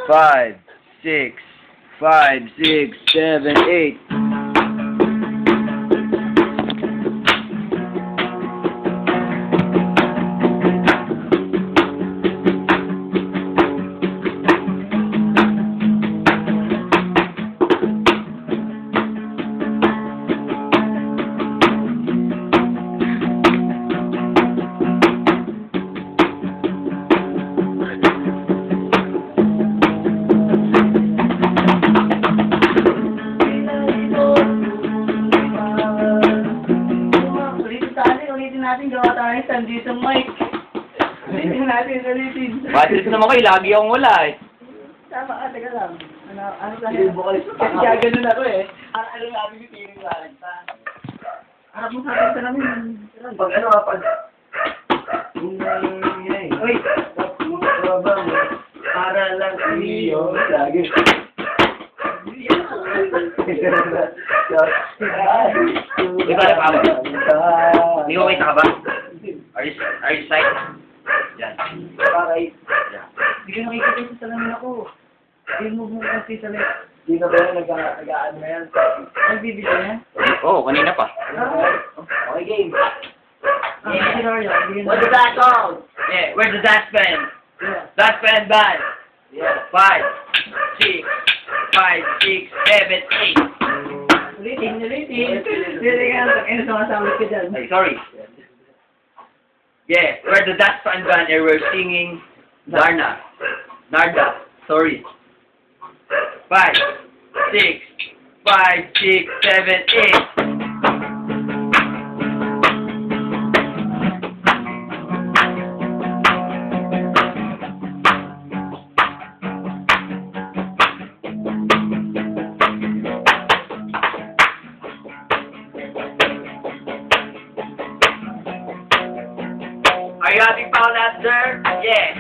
5, 6, 5, 6, 7, 8. Natin gawa tayo sa dito, Mike. Ulitin natin, ulitin. Batis naman kayo, lagi akong wala eh. Tama ka, teka lang. Ano sa akin? Kaya ganun ako eh. Ano namin yung feeling sa akin? Harap mo sa akin sa namin. Pag ano ka, pag... Uy! Para lang iyo, lagi. Ikaw na pa ba? Hindi ko kita ka ba? Are you sight? Yan. Bakit? Hindi ka nakikita sa salamin ako. Remove mo kasi sa left. Hindi na ba yung nag-aan na yan? Nagbibigay na? Oo, kanina pa. Okay, game. Si Rory, What's the back on? Yeah, where's the dustpan? Yeah. Dustpan band. Yeah. 5, 6, 7, 8. Ulitin. Hindi ka na sumasawit ka dyan. Ay, sorry. Yeah, we're the dustpan band and we're singing Narda. Sorry. 5, 6, 7, 8. Are you having fun out there? Yeah.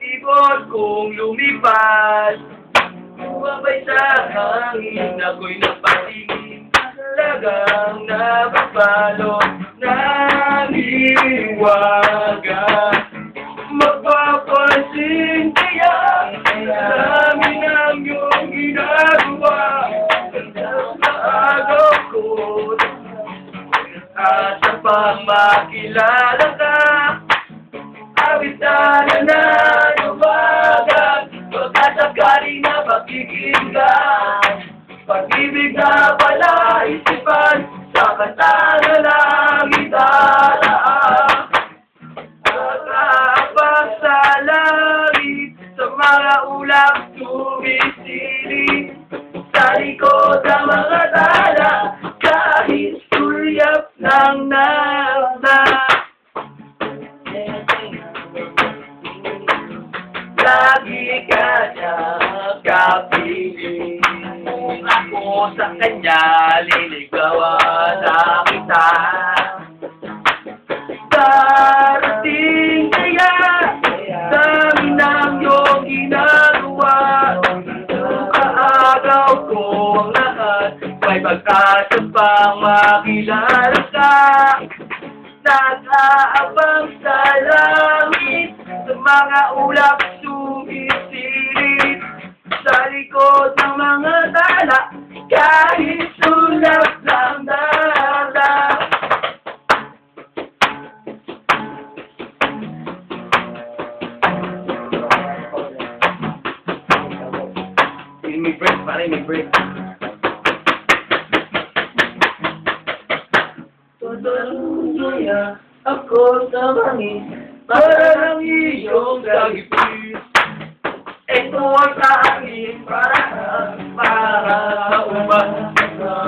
Ibon kong lumipad, bumabay sa hangin, ako'y napatingin, talagang nababalot, nangiwagan. Magpapansin kaya, namin ang iyong ginagawa, sa agaw ko, at sa pamakilala ka. Awitan na nanuwagan, pagkasakali na pakikinggan, pag-ibig na pala isipan, sa kanta na lang itaraan. Pag-aabang sa langit, sa mga ulap tumisilip, sa likod ng mga tala, kahit sulyap ng nafta. Lagi ka niya kapiling, ako sa kanya liligawan na kita. Darating kaya, dami ng iyong ginagawa, kaagaw ko ang lahat, may pagkasa pang makilala ka. Nag-aabang sa langit, sa mga ulap sumisilip, sa likod ng mga tala, kahit sulap ng dala. May break, pare, may break. Tutuloy ako sa langit, para lang iyong sagipin. Ito ang sa akin para umasa.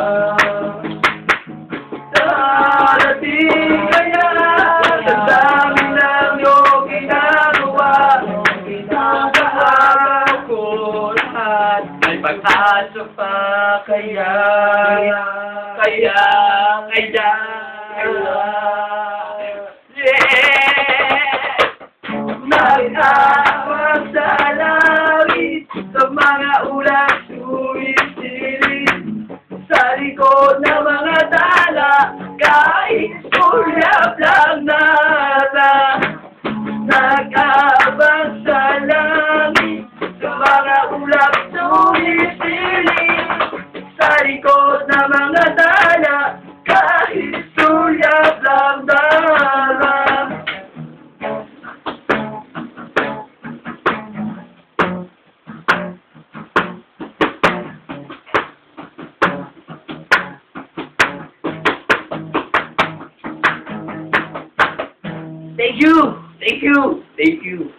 Darating kaya, sa dami ng iyong ginagawa, sa araw ko lahat, may pag-asa pa kaya. Nag-aabang sa langit, sa mga ulan sumisilip, sa likod sa mga tala, kahit sulyap lang dara. Thank you! Thank you! Thank you!